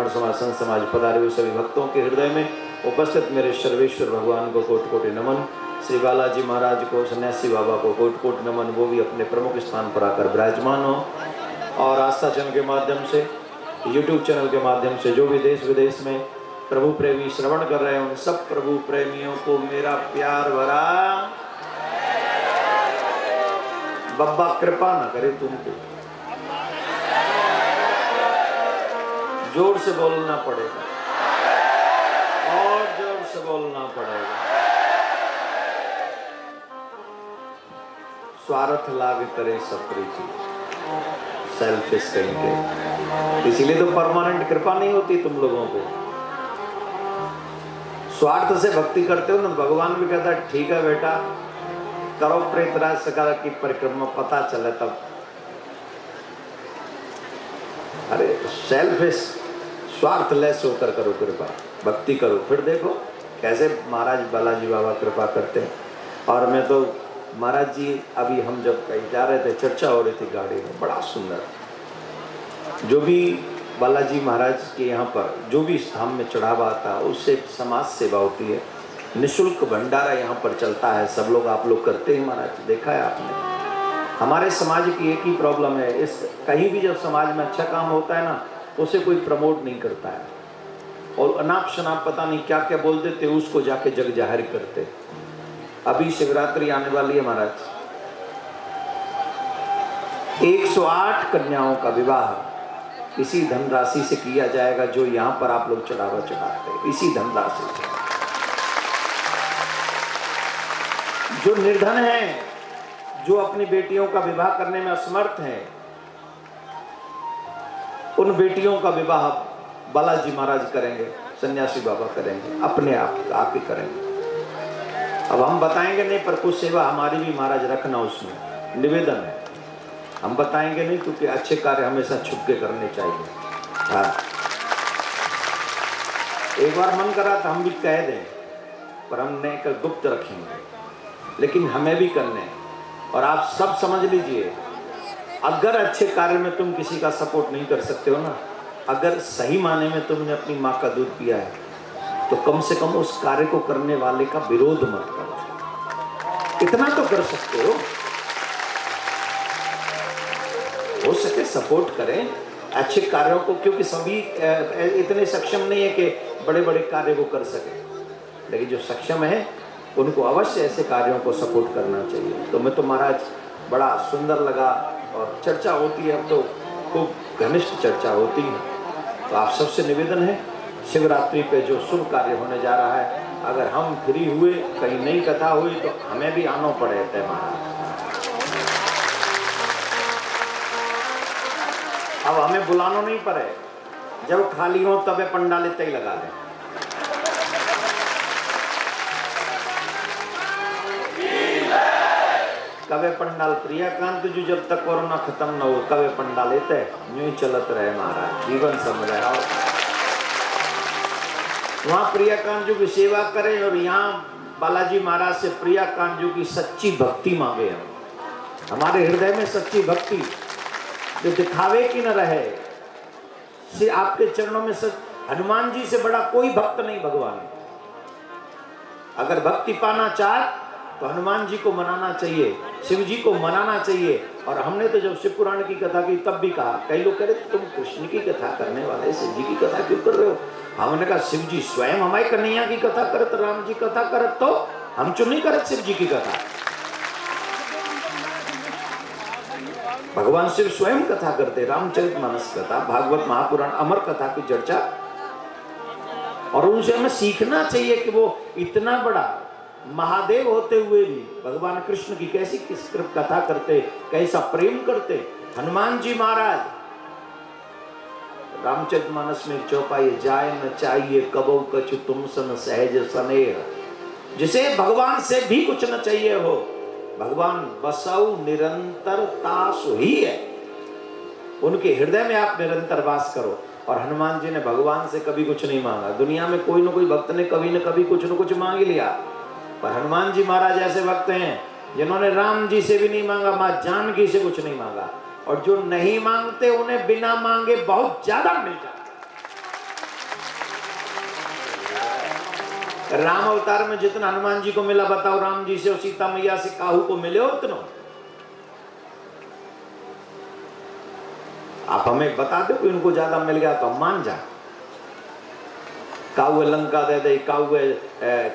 समाज संत समाज पधारे हुए सभी भक्तों के हृदय में उपस्थित मेरे सर्वेश्वर भगवान को कोटि कोटि नमन। श्री बालाजी महाराज को, सन्यासी बाबा को कोटि कोटि नमन। वो भी अपने प्रमुख स्थान पर आकर विराजमान हो। और आस्था चैनल के माध्यम से, यूट्यूब चैनल के माध्यम से जो भी देश विदेश में प्रभु प्रेमी श्रवण कर रहे हैं, उन सब प्रभु प्रेमियों को मेरा प्यार भरा बब्बा कृपा न करे तुमको। जोर से बोलना पड़ेगा और जोर से बोलना पड़ेगा। स्वार्थ लाभ करे सब प्रीति, सेल्फिश कहेंगे। इसीलिए तो परमानेंट कृपा नहीं होती तुम लोगों को। स्वार्थ से भक्ति करते हो ना, भगवान भी कहता है ठीक है बेटा, करो प्रेतराज सकाल की परिक्रमा, पता चले तब। अरे सेल्फिश, स्वार्थलेस होकर करो कृपा, भक्ति करो, फिर देखो कैसे महाराज बालाजी बाबा कृपा करते हैं। और मैं तो महाराज जी, अभी हम जब कहीं जा रहे थे, चर्चा हो रही थी गाड़ी में, बड़ा सुंदर। जो भी बालाजी महाराज के यहाँ पर जो भी इस धाम में चढ़ावा आता है, उससे समाज सेवा होती है। निःशुल्क भंडारा यहाँ पर चलता है, सब लोग आप लोग करते हैं महाराज, देखा है आपने। हमारे समाज की एक ही प्रॉब्लम है, इस कहीं भी जब समाज में अच्छा काम होता है ना, उसे कोई प्रमोट नहीं करता है, और अनाप शनाप पता नहीं क्या क्या बोल देते, उसको जाके जग जाहिर करते। अभी शिवरात्रि आने वाली है महाराज, 108 कन्याओं का विवाह इसी धनराशि से किया जाएगा जो यहाँ पर आप लोग चढ़ावा चढ़ाते हैं, इसी धनराशि से। जो निर्धन हैं, जो अपनी बेटियों का विवाह करने में असमर्थ हैं, उन बेटियों का विवाह बालाजी महाराज करेंगे, सन्यासी बाबा करेंगे, अपने आप ही करेंगे। अब हम बताएंगे नहीं, पर कुछ सेवा हमारी भी महाराज रखना, उसमें निवेदन है। हम बताएंगे नहीं, क्योंकि अच्छे कार्य हमेशा छुप के करने चाहिए। हाँ, एक बार मन करा था हम भी कह दें, पर हमने एक गुप्त रखेंगे, लेकिन हमें भी करने। और आप सब समझ लीजिए, अगर अच्छे कार्य में तुम किसी का सपोर्ट नहीं कर सकते हो ना, अगर सही माने में तुमने अपनी माँ का दूध पिया है, तो कम से कम उस कार्य को करने वाले का विरोध मत करो। इतना तो कर सकते हो सके सपोर्ट करें अच्छे कार्यों को, क्योंकि सभी इतने सक्षम नहीं है कि बड़े बड़े कार्य को कर सके, लेकिन जो सक्षम है उनको अवश्य ऐसे कार्यों को सपोर्ट करना चाहिए। तो मैं तो महाराज बड़ा सुंदर लगा, और चर्चा होती है, अब तो खूब घनिष्ठ चर्चा होती है। तो आप सबसे निवेदन है, शिवरात्रि पे जो शुभ कार्य होने जा रहा है, अगर हम फ्री हुए, कहीं नई कथा हुई, तो हमें भी आना पड़े थे महाराज। अब हमें बुलाना नहीं पड़े, जब खाली हो तबे पंडाल इतना ही लगा दें। कवे पंडाल प्रियाकांत जी, जब तक कोरोना खत्म न हो, कवे पंडाल लेते यूं ही चलत रहे महाराज, जीवन समझाओ। वहाँ प्रियाकांत जी की सेवा करें, और यहाँ बालाजी महाराज से प्रियाकांत जी की सच्ची भक्ति मांगे। हम हमारे हृदय में सच्ची भक्ति, जो दिखावे की न रहे, सिर्फ आपके चरणों में हनुमान जी से बड़ा कोई भक्त नहीं भगवान। अगर भक्ति पाना चाहे तो हनुमान जी को मनाना चाहिए, शिव जी को मनाना चाहिए। और हमने तो जब शिव पुराण की कथा की तब भी कहा, कई लोग कह रहे तुम कृष्ण की कथा करने वाले शिव जी की कथा क्यों कर रहे हो? हमने कहा शिव जी स्वयं हमारी कन्हैया की कथा करत, राम जी कथा करत, तो हम क्यों नहीं करत शिव जी की कथा? भगवान शिव स्वयं कथा करते, रामचरितमानस कथा, भागवत महापुराण, अमर कथा की चर्चा। और उनसे हमें सीखना चाहिए कि वो इतना बड़ा महादेव होते हुए भी भगवान कृष्ण की कैसी किस कथा करते, कैसा प्रेम करते। हनुमान जी महाराज रामचरितमानस में चौपाई, जाय न चाहिए कबो कछु तुम सन सहज स्नेह, जिसे भगवान से भी कुछ न चाहिए हो, भगवान बसाऊ निरंतर तास ही है। उनके हृदय में आप निरंतर वास करो। और हनुमान जी ने भगवान से कभी कुछ नहीं मांगा। दुनिया में कोई न कोई भक्त ने कभी न कभी कुछ न कुछ मांग लिया, पर हनुमान जी महाराज ऐसे भक्त हैं जिन्होंने राम जी से भी नहीं मांगा, मां जानकी से कुछ नहीं मांगा। और जो नहीं मांगते उन्हें बिना मांगे बहुत ज्यादा मिल जाता। राम अवतार में जितना हनुमान जी को मिला, बताओ राम जी से और सीता मैया से काहू को मिले उतना? आप हमें बता दो कि उनको ज्यादा मिल गया तो हम मान जाए। काहुए लंका दे दे, काहुए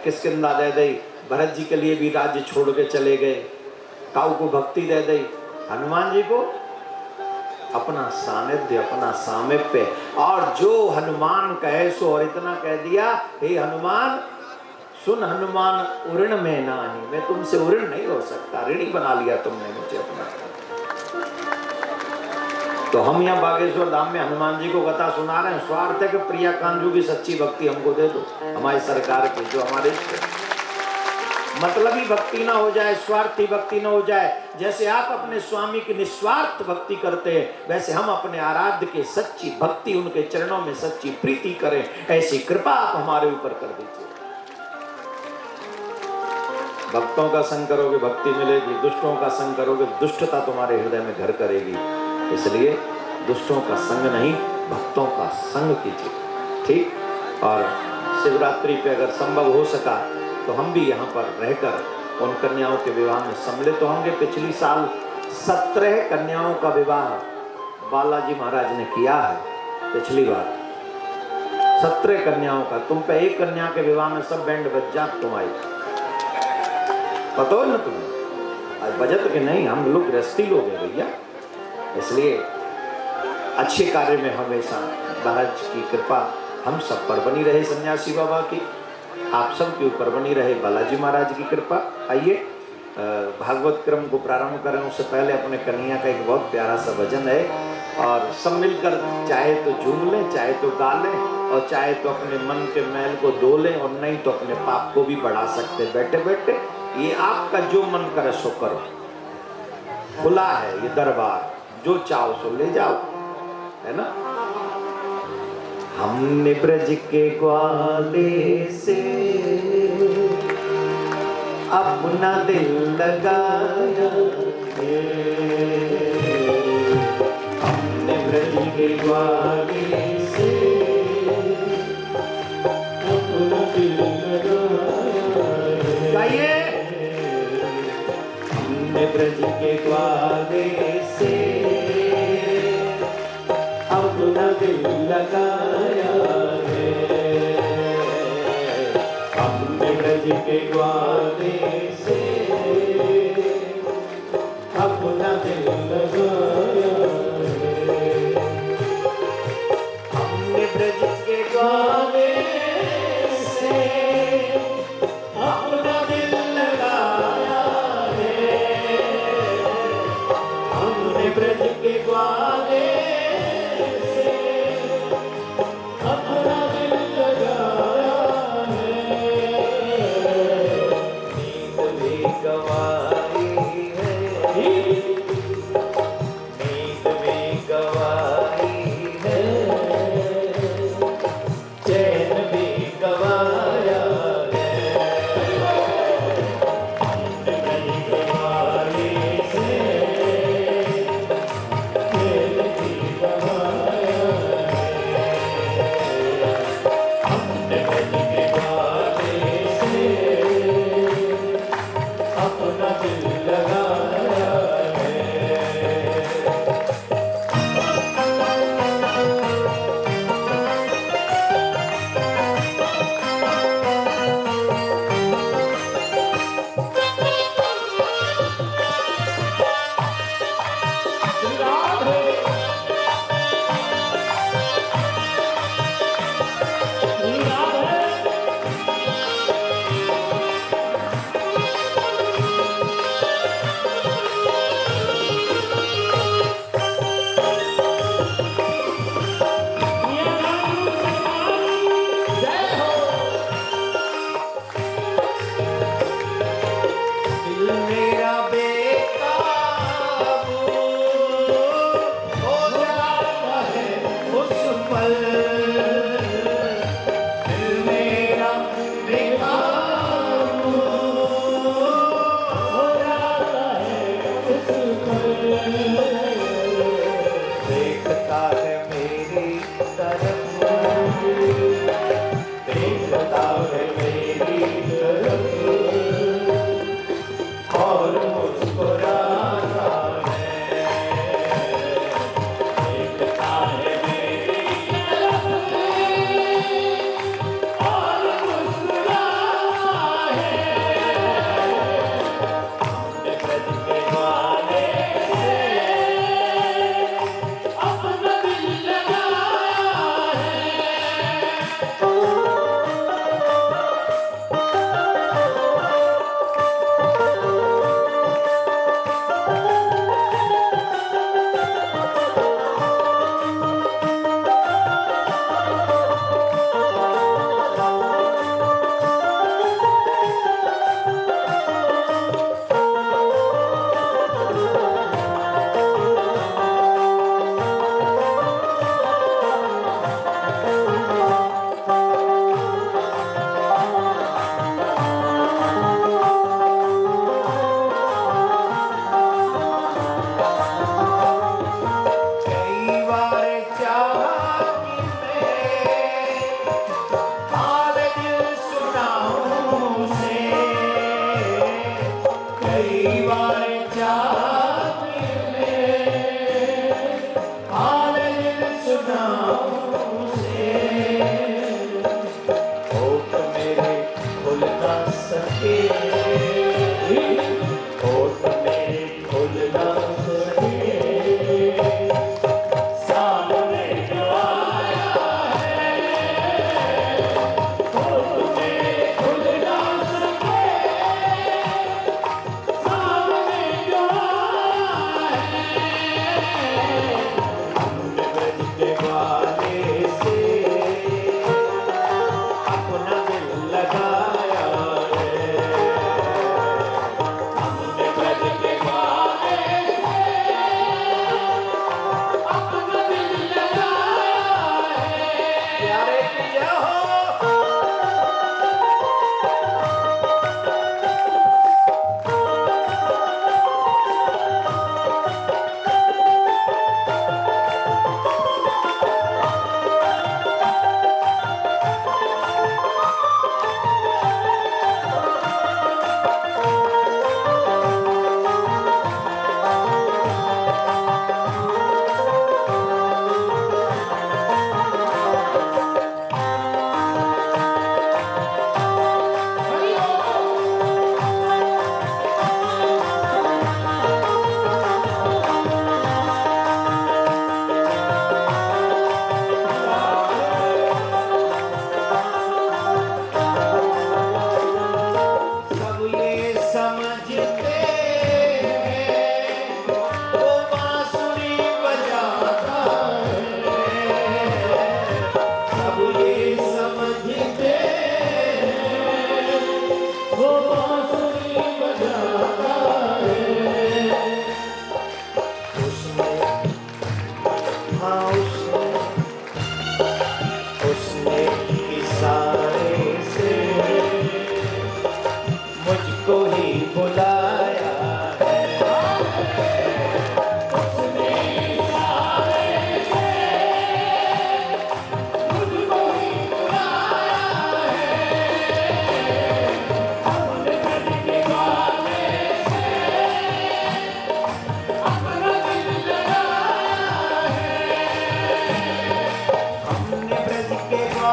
किष्किंधा दे दे, भरत जी के लिए भी राज्य छोड़ के चले गए, काहू को भक्ति दे दे, हनुमान जी को अपना सानिध्य, अपना सामिप्य। और जो हनुमान कहे सो, और इतना कह दिया, हे हनुमान सुन, हनुमान उऋण में नाही, मैं तुमसे उऋण नहीं हो सकता, ऋणी बना लिया तुमने मुझे अपना। तो हम यहाँ बागेश्वर धाम में हनुमान जी को कथा सुना रहे हैं। स्वार्थ है कि प्रिया कांजू की सच्ची भक्ति हमको दे दो, हमारी सरकार की, जो हमारे मतलबी भक्ति ना हो जाए, स्वार्थी भक्ति ना हो जाए। जैसे आप अपने स्वामी की निस्वार्थ भक्ति करते हैं, वैसे हम अपने आराध्य के सच्ची भक्ति, उनके चरणों में सच्ची प्रीति करें। ऐसी कृपा आप हमारे ऊपर कर दीजिए। भक्तों का संग करोगे भक्ति मिलेगी, दुष्टों का संग करोगे दुष्टता तुम्हारे हृदय में घर करेगी। इसलिए दुष्टों का संग नहीं, भक्तों का संग कीजिए, ठीक। और शिवरात्रि पे अगर संभव हो सका तो हम भी यहाँ पर रहकर उन कन्याओं के विवाह में सम्मिलित होंगे। पिछली साल 17 कन्याओं का विवाह बालाजी महाराज ने किया है, पिछली बार 17 कन्याओं का। तुम पे एक कन्या के विवाह में सब बैंड बज जात तुम्हारी, पता हो ना तुम्हें? आज बजट के नहीं, हम लोग गृहस्थी लोग हैं भैया। इसलिए अच्छे कार्य में हमेशा महाराज की कृपा हम सब पर बनी रहे, सन्यासी बाबा की, आप सब के ऊपर बनी रहे, बालाजी महाराज की कृपा। आइए भागवत क्रम को प्रारंभ करें, उससे पहले अपने कन्हैया का एक बहुत प्यारा सा भजन है, और सब मिलकर चाहे तो झूम लें, चाहे तो गा लें, और चाहे तो अपने मन के मैल को धो लें, और नहीं तो अपने पाप को भी बढ़ा सकते बैठे बैठे। ये आपका जो मन करे सो करो, खुला है ये दरबार, जो चाहो सो ले जाओ, है ना। हमने ब्रज के ग्वाले से अपना दिल लगाया है, हमने ब्रज के ग्वाले से अपना दिल लगाया है। गाइए, हमने ब्रज के ग्वाले से अपना दिल लगाया है, हमने ब्रज के ग्वाले से अपना दिल लगाया है, हमने ब्रज के ग्वाले से अपना दिल लगाया है, हमने ब्रज के ग्वाले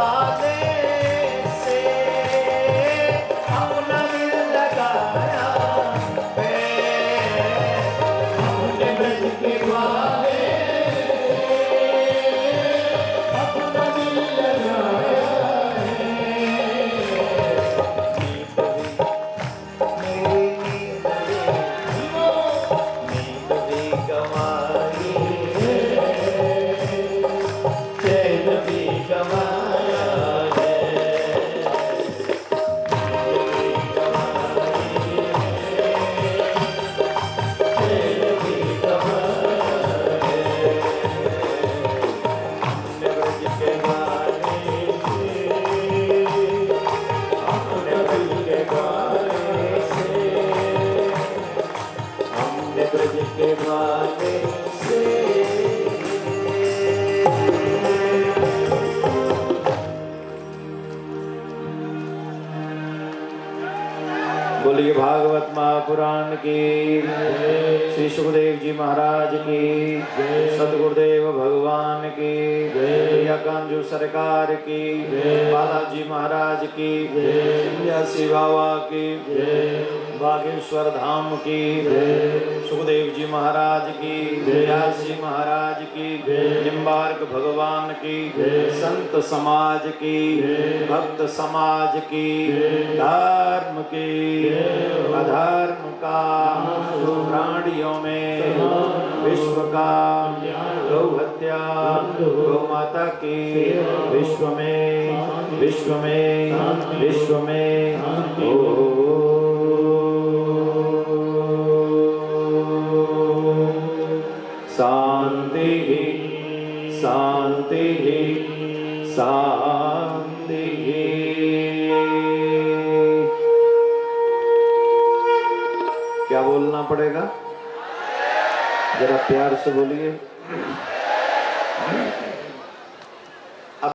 वादे से अपना दिल लगाया है, अपने ब्रज के वादे अपना दिल लगाया है। नींद भी गंवाई है, चैन भी गंवाया है। चैन भी गंवाया है। अपने ब्रज के गाने से, अपने ब्रज के गाने से, हमने ब्रज के गाने से। बोलिए भागवत महापुराण की, श्री सुखदेव जी महाराज की, सतगुरुदेव भगवान की, भैया कांजू सरकार की, बालाजी महाराज की, सिंध्यासी बाबा की, बागेश्वर धाम की, सुखदेव जी महाराज की, व्यास जी महाराज की, निम्बार्क भगवान की, संत समाज की, भक्त समाज की, धर्म की, अधर्म का, प्राणियों में विश्व का, गौ हत्या, गौ माता की, विश्व में, विश्व में, विश्व में, शांति शांति शांति। क्या बोलना पड़ेगा? जरा प्यार से बोलिए।